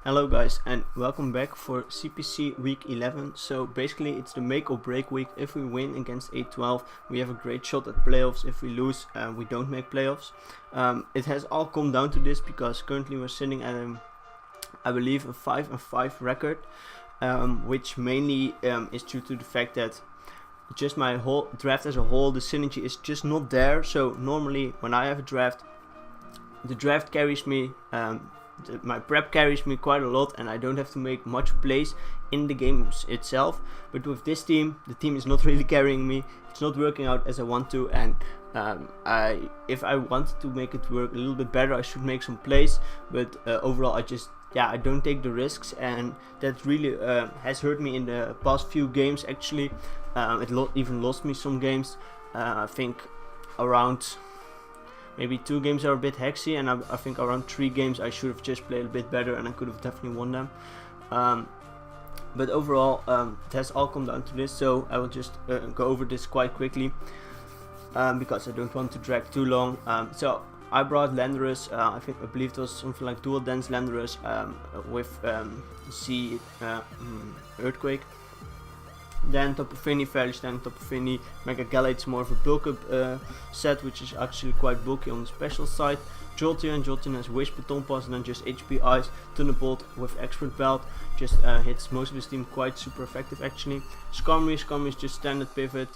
Hello guys and welcome back for CPC week 11. So basically it's the make or break week. If we win against 8-12 we have a great shot at playoffs. If we lose we don't make playoffs. It has all come down to this because currently we're sitting at I believe a 5-5 record, which mainly is due to the fact that just my whole draft as a whole, the synergy is just not there. So normally when I have a draft, the draft carries me, my prep carries me quite a lot and I don't have to make much plays in the games itself. But with this team, the team is not really carrying me. It's not working out as I want to, and if I wanted to make it work a little bit better, I should make some plays. But overall I don't take the risks, and that really has hurt me in the past few games actually. It even lost me some games. I think around maybe 2 games are a bit hexy, and I think around 3 games I should have just played a bit better and I could have definitely won them. But overall it has all come down to this, so I will just go over this quite quickly because I don't want to drag too long. So I brought Landorus, I believe it was something like dual dance Landorus with Earthquake. Then Tapu Fini, Tapu Fini, Mega Galate's more of a bulk up set, which is actually quite bulky on the special side. Jolteon has Wish, Baton Pass, and then just HP Ice. Thunderbolt with Expert Belt just hits most of his team quite super effective actually. Skarmory is just standard pivot,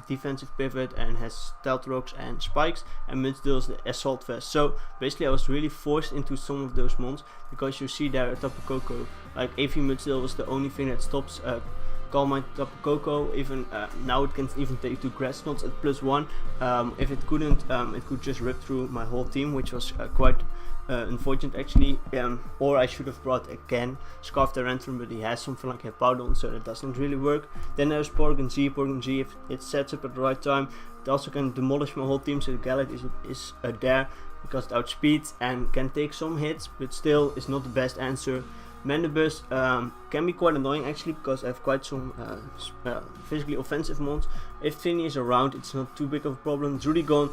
defensive pivot, and has Stealth Rocks and Spikes. And Mudsdale is the Assault Vest. So basically I was really forced into some of those mons, because you see there at Tapu Koko, like AV Mudsdale was the only thing that stops Calm Mind Tapu Koko. Even now it can even take 2 Grass Knots at +1. If it couldn't, it could just rip through my whole team, which was quite unfortunate actually. Or I should have brought again Scarf Tyrantrum, but he has something like HippowDON, so that doesn't really work. Then there's Porygon Z, if it sets up at the right time, it also can demolish my whole team. So the Galate is there because it outspeeds and can take some hits, but still is not the best answer. Mandibus can be quite annoying actually, because I have quite some physically offensive mons. If Fini is around, it's not too big of a problem. Drudigon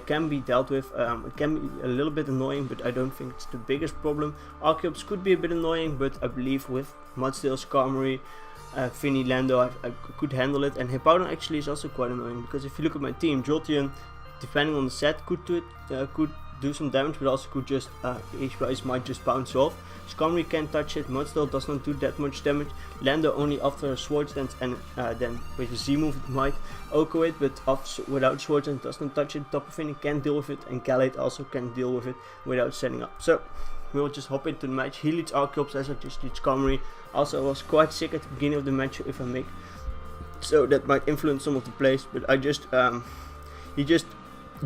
can be dealt with. It can be a little bit annoying, but I don't think it's the biggest problem. Archeops could be a bit annoying, but I believe with Mudsdale, Skarmory, Fini, Lando, I could handle it. And HippowDON actually is also quite annoying, because if you look at my team, Jolteon, depending on the set, could do some damage, but also could just HP might just bounce off. Skarmory can't touch it. Mudsdale does not do that much damage. Lando only after a Swords Dance, and then with a Z move it might OHKO it, but without Swords Dance does not touch it. Tapu Fini can deal with it, and Galate also can deal with it without setting up. So we will just hop into the match. He leads Archeops as I just lead Skarmory. Also I was quite sick at the beginning of the match if I make, so that might influence some of the plays, but I just he just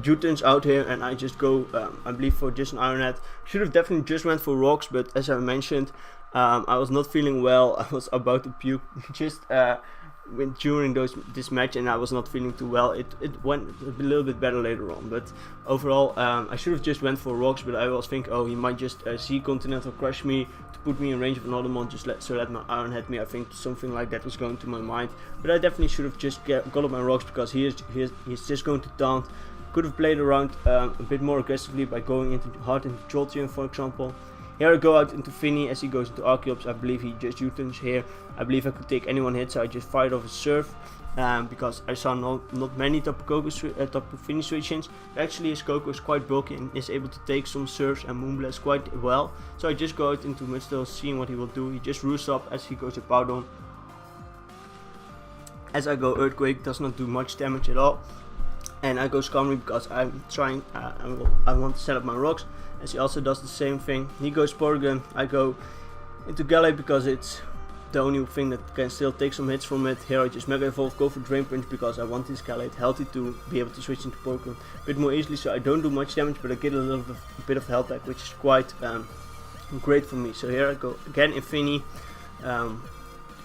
U-turns out here and I just go I believe for just an Iron Head. Should have definitely just went for rocks, but as I mentioned, I was not feeling well. I was about to puke just during this match, and I was not feeling too well. It went a little bit better later on, but overall I should have just went for rocks, but I was thinking, oh, he might just see Continental Crush me to put me in range of another mon, so that my Iron Head me. I think something like that was going to my mind, but I definitely should have just got up my rocks, because he's just going to taunt. Could have played around a bit more aggressively by going hard into Jolteon, for example. Here I go out into Fini as he goes into Archeops. I believe he just U-turns here. I believe I could take any one hit, so I just fired off a Surf, because I saw not many Tapu Fini switch-ins. Actually his Koko is quite bulky and is able to take some Surfs and Moonblast quite well. So I just go out into Mudsdale, seeing what he will do. He just roosts up as he goes to HippowDON. As I go Earthquake, does not do much damage at all. And I go Skarmory because I'm trying, I want to set up my rocks, as he also does the same thing. He goes Porygon, I go into Galate because it's the only thing that can still take some hits from it. Here I just Mega Evolve, go for Drain Punch, because I want this Galate healthy to be able to switch into Porygon a bit more easily, so I don't do much damage, but I get a bit of health back, which is quite great for me. So here I go again in Fini,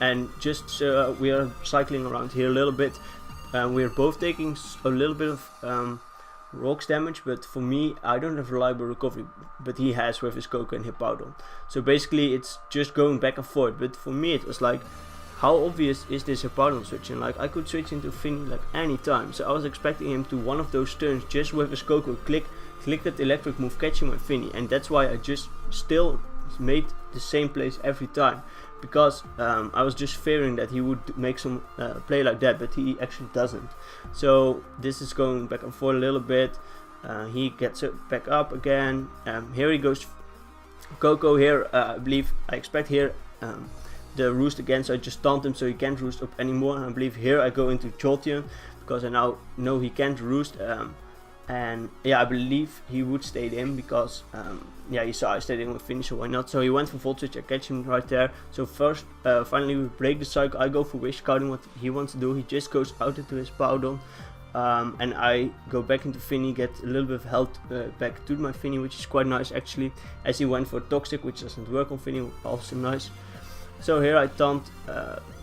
and just we are cycling around here a little bit. We are both taking a little bit of rocks damage, but for me, I don't have reliable recovery, but he has with his Koko and HippowDON. So basically it's just going back and forth, but for me it was like, how obvious is this HippowDON switching? Like I could switch into Fini like any time, so I was expecting him to one of those turns just with his Koko click that electric move, catching my Fini, and that's why I just still made the same plays every time, because I was just fearing that he would make some play like that, but he actually doesn't. So this is going back and forth a little bit. He gets it back up again. Here he goes Coco here. I expect here the roost again, so I just taunt him so he can't roost up anymore, and I believe here I go into Jolteon because I now know he can't roost. And yeah, I believe he would stay in because yeah, he saw I stayed in with finish, so why not? So he went for Volt Switch, I catch him right there. So first, finally we break the cycle. I go for Wish, scouting what he wants to do. He just goes out into his HippowDON, and I go back into Finny, get a little bit of health back to my Finny, which is quite nice actually, as he went for Toxic, which doesn't work on Finny, also nice. So here I taunt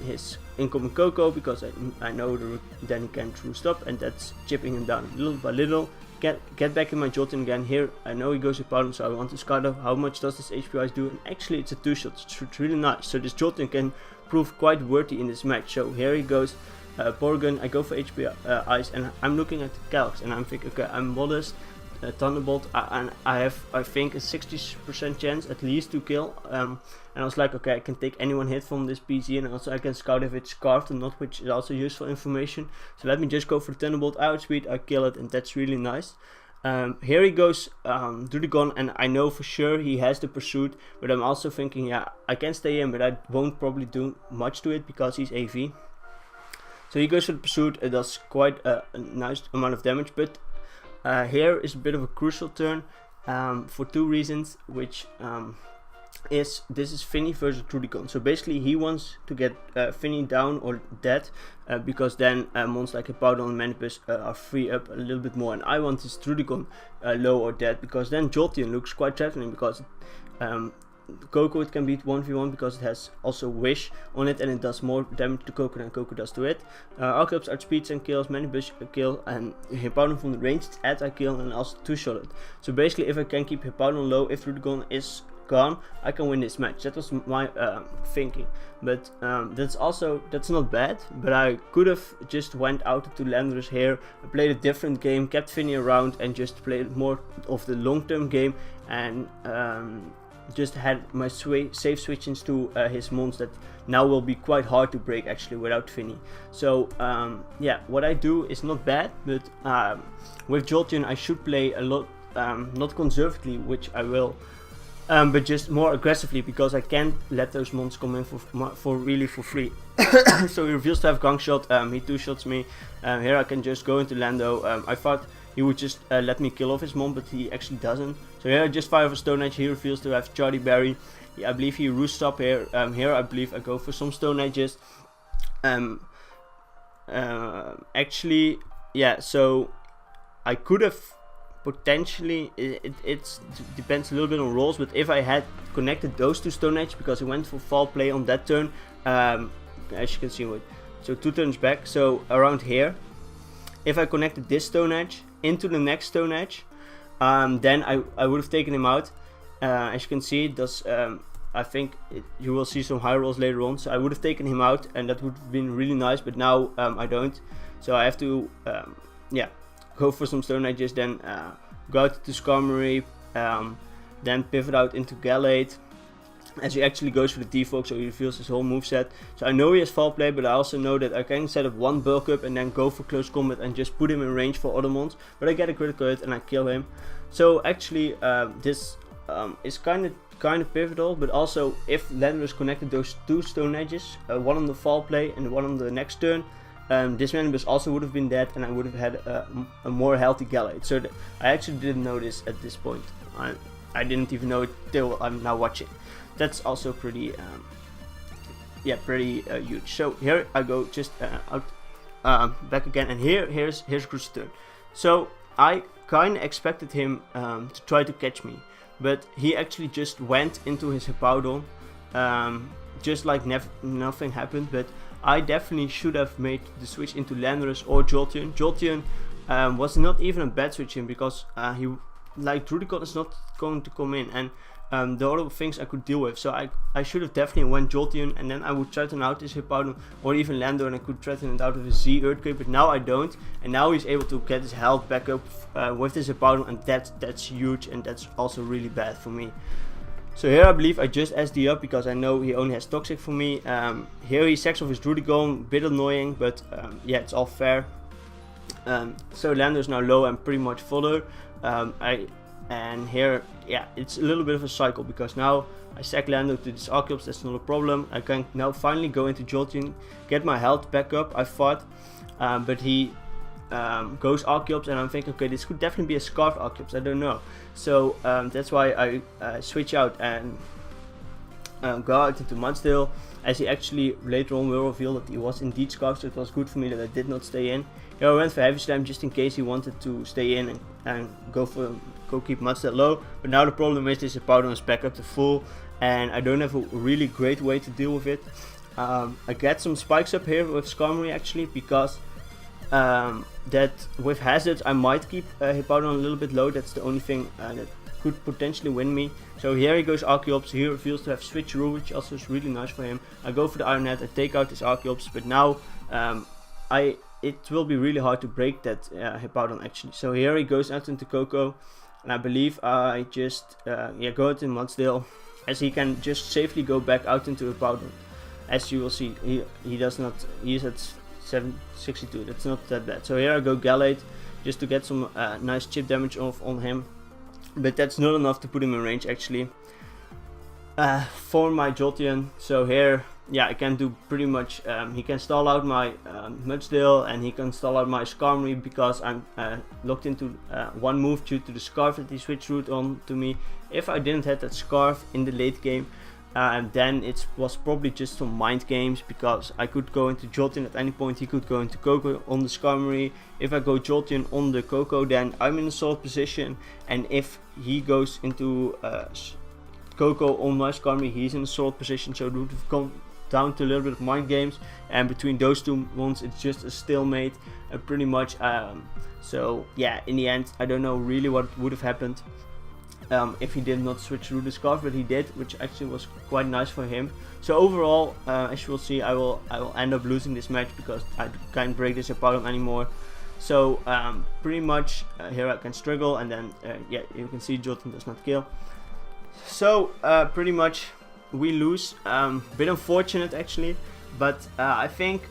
his incoming Coco because I know then he can't roost up, and that's chipping him down little by little. Get back in my Jolteon again. Here I know he goes HippowDON, so I want to scout out how much does this HP Ice do, and actually it's a 2-shot, it's really nice. So this Jolteon can prove quite worthy in this match. So here he goes, Porygon, I go for HP Ice, and I'm looking at the calcs and I'm thinking, okay, I'm modest, Thunderbolt, and I think a 60% chance at least to kill, and I was like, okay, I can take any one hit from this PC, and also I can scout if it's carved or not, which is also useful information. So let me just go for the Thunderbolt, I outspeed, I kill it, and that's really nice. Here he goes to the gun, and I know for sure he has the pursuit, but I'm also thinking, yeah, I can stay in, but I won't probably do much to it because he's AV. So he goes for the pursuit. It does quite a nice amount of damage, but here is a bit of a crucial turn for two reasons, which this is Finny versus Rudicon. So basically he wants to get Finny down or dead, because then monsters like HippowDON and Manipus are free up a little bit more, and I want this Rudicon low or dead, because then Jolteon looks quite threatening, because Coco it can beat 1v1 because it has also Wish on it, and it does more damage to Coco than Coco does to it. Archeops outspeeds and kills, Manipus kill, and HippowDON from the range it's at I kill, and also 2-shot it. So basically if I can keep HippowDON low, if Rudicon is gone, I can win this match. That was my thinking, but that's not bad. But I could have just went out to Landorus here, played a different game, kept Finny around, and just played more of the long-term game, and just had my safe switchings to his mons that now will be quite hard to break actually without Finny. So yeah, what I do is not bad, but with Jolteon I should play a lot, not conservatively, which I will, but just more aggressively, because I can't let those mons come in for really for free. So he reveals to have Gong Shot, he 2-shots me. Here I can just go into Lando. I thought he would just let me kill off his mon, but he actually doesn't. So here I just fire for Stone Edge. He reveals to have Charlie Berry. I believe he roosts up here. Here I believe I go for some Stone Edges. Actually, yeah, so I could have potentially, it depends a little bit on rolls, but if I had connected those two Stone Edge, because he went for foul play on that turn, as you can see, so 2 turns back, so around here, if I connected this Stone Edge into the next Stone Edge, then I would have taken him out. As you can see, it does, I think you will see some high rolls later on, so I would have taken him out, and that would have been really nice, but now I don't. So I have to yeah, go for some Stone Edges, then go out to Skarmory, then pivot out into Gallade, as he actually goes for the defog, so he reveals his whole moveset. So I know he has foul play, but I also know that I can set up one bulk up and then go for close combat and just put him in range for other mons, but I get a critical hit and I kill him. So actually this is kind of pivotal, but also if Landorus connected those two Stone Edges, one on the foul play and one on the next turn, this Manibus also would have been dead, and I would have had a more healthy Gallade. So I actually didn't know this at this point. I didn't even know it till I'm now watching. That's also pretty, yeah, pretty huge. So here I go just out, back again, and here's Crucial turn. So I kind of expected him to try to catch me, but he actually just went into his HippowDON, just like nothing happened. But I definitely should have made the switch into Landorus or Jolteon. Jolteon was not even a bad switch in, because he, like, Rudicon is not going to come in, and the other things I could deal with. So I should have definitely went Jolteon, and then I would threaten out his HippowDON, or even Lando, and I could threaten it out of his Z Earthquake, but now I don't, and now he's able to get his health back up with his HippowDON, and that's huge, and that's also really bad for me. So here I believe I just SD up because I know he only has Toxic for me. Here he sacks off his Drudigon, bit annoying, but yeah, it's all fair. So Lando is now low and pretty much fodder. And here, yeah, it's a little bit of a cycle because now I sack Lando to this Archeops, that's not a problem. I can now finally go into Jolteon, get my health back up, I fought. But he goes Archeops and I'm thinking, okay, this could definitely be a Scarf Archeops, I don't know. So that's why I switch out and go out into Mudsdale, as he actually later on will reveal that he was indeed Scarf, so it was good for me that I did not stay in. Here I went for Heavy Slam just in case he wanted to stay in and go keep Mudsdale low. But now the problem is this HippowDON is back up to full and I don't have a really great way to deal with it. I get some spikes up here with Skarmory actually, because that with hazards I might keep HippowDON a little bit low. That's the only thing that could potentially win me. So here he goes Archeops, he reveals to have Switcheroo, which also is really nice for him. I go for the Iron Head, I take out his Archeops, but now it will be really hard to break that HippowDON actually. So here he goes out into Coco, and I believe I just go out in Mudsdale, as he can just safely go back out into HippowDON. As you will see, he does not, he's at 762, that's not that bad. So here I go Gallade, just to get some nice chip damage off on him, but that's not enough to put him in range actually. For my Jolteon, so here, yeah, I can do pretty much, he can stall out my Mudsdale and he can stall out my Skarmory because I'm locked into one move due to the Scarf that he switched route on to me. If I didn't have that Scarf in the late game, then it was probably just some mind games, because I could go into Jolteon at any point, he could go into Coco on the Skarmory. If I go Jolteon on the Coco, then I'm in a solid position, and if he goes into Coco on my Skarmory, he's in a solid position. So it would have come down to a little bit of mind games, and between those two ones it's just a stalemate pretty much. So yeah, in the end I don't know really what would have happened if he did not switch through the Scarf, but he did, which actually was quite nice for him. So overall, as you will see, I will end up losing this match because I can't break this HippowDON anymore. So pretty much here I can struggle, and then yeah, you can see Jolteon does not kill. So pretty much we lose. Bit unfortunate actually, but I think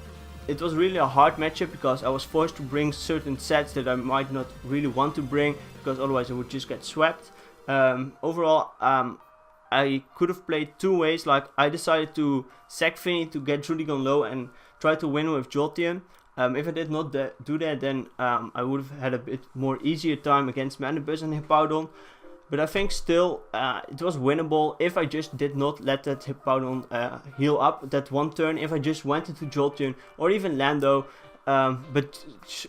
it was really a hard matchup because I was forced to bring certain sets that I might not really want to bring, because otherwise I would just get swept. Overall, I could have played two ways. Like, I decided to sack Finny to get Drudigon low and try to win with Jolteon. If I did not do that, then I would have had a bit more easier time against Manabuzz and HippowDON. But I think still it was winnable if I just did not let that HippowDON heal up that one turn. If I just went into Jolteon or even Lando. But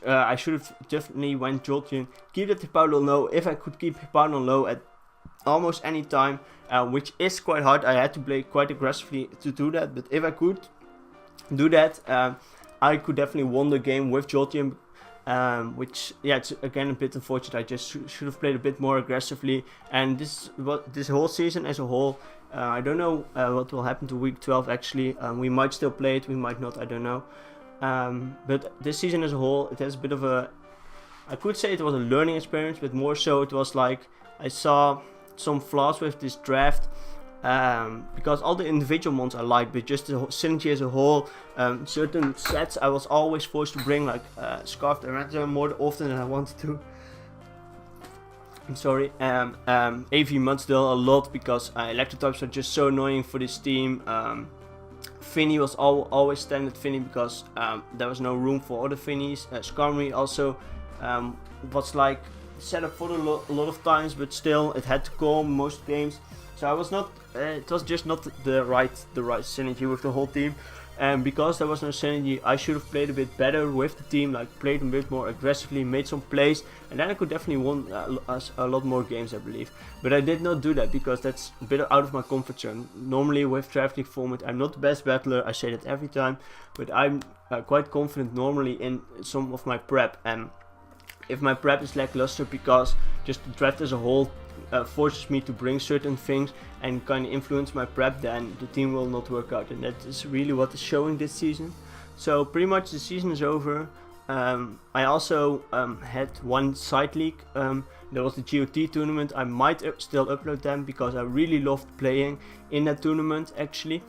I should have definitely went Jolteon, keep that HippowDON low. If I could keep HippowDON low at almost any time, which is quite hard, I had to play quite aggressively to do that. But if I could do that, I could definitely win the game with Jolteon. Which, yeah, it's again a bit unfortunate. I just should have played a bit more aggressively. And this whole season as a whole, I don't know what will happen to week 12 actually. We might still play it, we might not, I don't know. But this season as a whole, it has a bit of a, I could say it was a learning experience, but more so it was like I saw some flaws with this draft, because all the individual mons I like, but just the synergy as a whole, certain sets I was always forced to bring, like Scarf Director more often than I wanted to. I'm sorry, AV Mudsdale a lot, because Electrotypes are just so annoying for this team. Finny was always standard Finny because there was no room for other Finnies. Skarmory also was like set up for a lot of times, but still it had to call most games. So I was not, it was just not the right synergy with the whole team. And because there was no synergy, I should have played a bit better with the team, like played a bit more aggressively, made some plays, and then I could definitely win a lot more games, I believe. But I did not do that because that's a bit out of my comfort zone. Normally with Draft League format, I'm not the best battler, I say that every time, but I'm quite confident normally in some of my prep. And if my prep is lackluster because just the draft as a whole forces me to bring certain things and kind of influence my prep, then the team will not work out, and that is really what is showing this season. So pretty much the season is over. I also had one side league There was the GOT tournament. I might still upload them because I really loved playing in that tournament actually.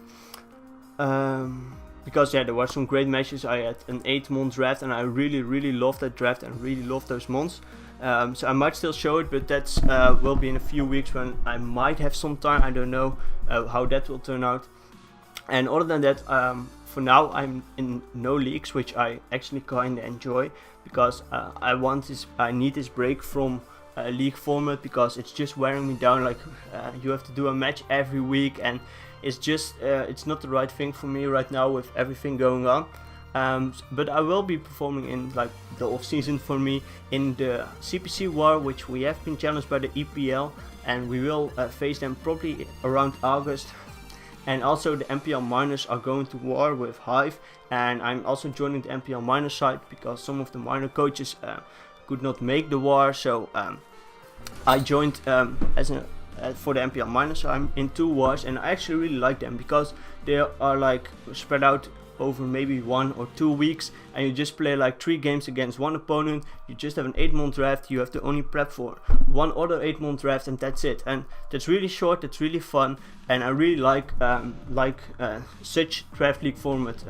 Because yeah, there were some great matches. I had an 8-month draft and I really loved that draft and really loved those months. So I might still show it, but that's will be in a few weeks when I might have some time. I don't know how that will turn out. And other than that, for now I'm in no leagues, which I actually kinda enjoy, because I need this break from league format, because it's just wearing me down. Like you have to do a match every week, and it's just it's not the right thing for me right now with everything going on. But I will be performing in like the off season for me in the CPC war, which we have been challenged by the EPL, and we will face them probably around August. And also the MPL minors are going to war with Hive, and I'm also joining the MPL minor side because some of the minor coaches could not make the war. So I joined for the MPL minor, so I'm in 2 wars, and I actually really like them because they are like spread out over maybe 1 or 2 weeks, and you just play like 3 games against one opponent. You just have an 8-month draft. You have to only prep for 1 other 8-month draft, and that's it. And that's really short, that's really fun, and I really like such draft league format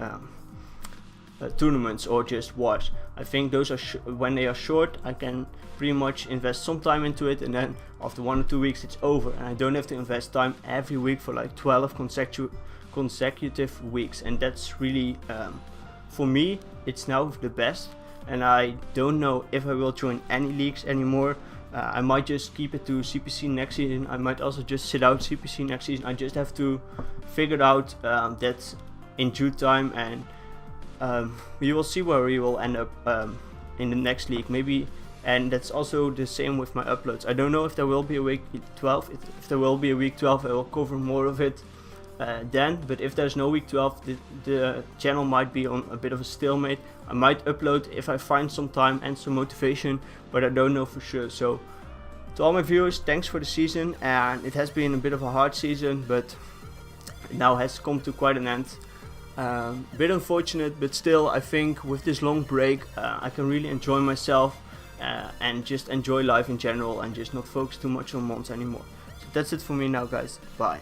tournaments or just wars. I think those are when they are short, I can pretty much invest some time into it, and then after 1 or 2 weeks it's over, and I don't have to invest time every week for like 12 consecutive weeks. And that's really for me, it's now the best, and I don't know if I will join any leagues anymore. I might just keep it to CPC next season. I might also just sit out CPC next season. I just have to figure out that in due time, and we will see where we will end up in the next league maybe. And that's also the same with my uploads. I don't know if there will be a week 12. If there will be a week 12, I will cover more of it then. But if there's no week 12, the channel might be on a bit of a stalemate. I might upload if I find some time and some motivation, but I don't know for sure. So to all my viewers, thanks for the season, and it has been a bit of a hard season, but it now has come to quite an end. A bit unfortunate, but still I think with this long break I can really enjoy myself and just enjoy life in general, and just not focus too much on months anymore. So that's it for me now, guys. Bye.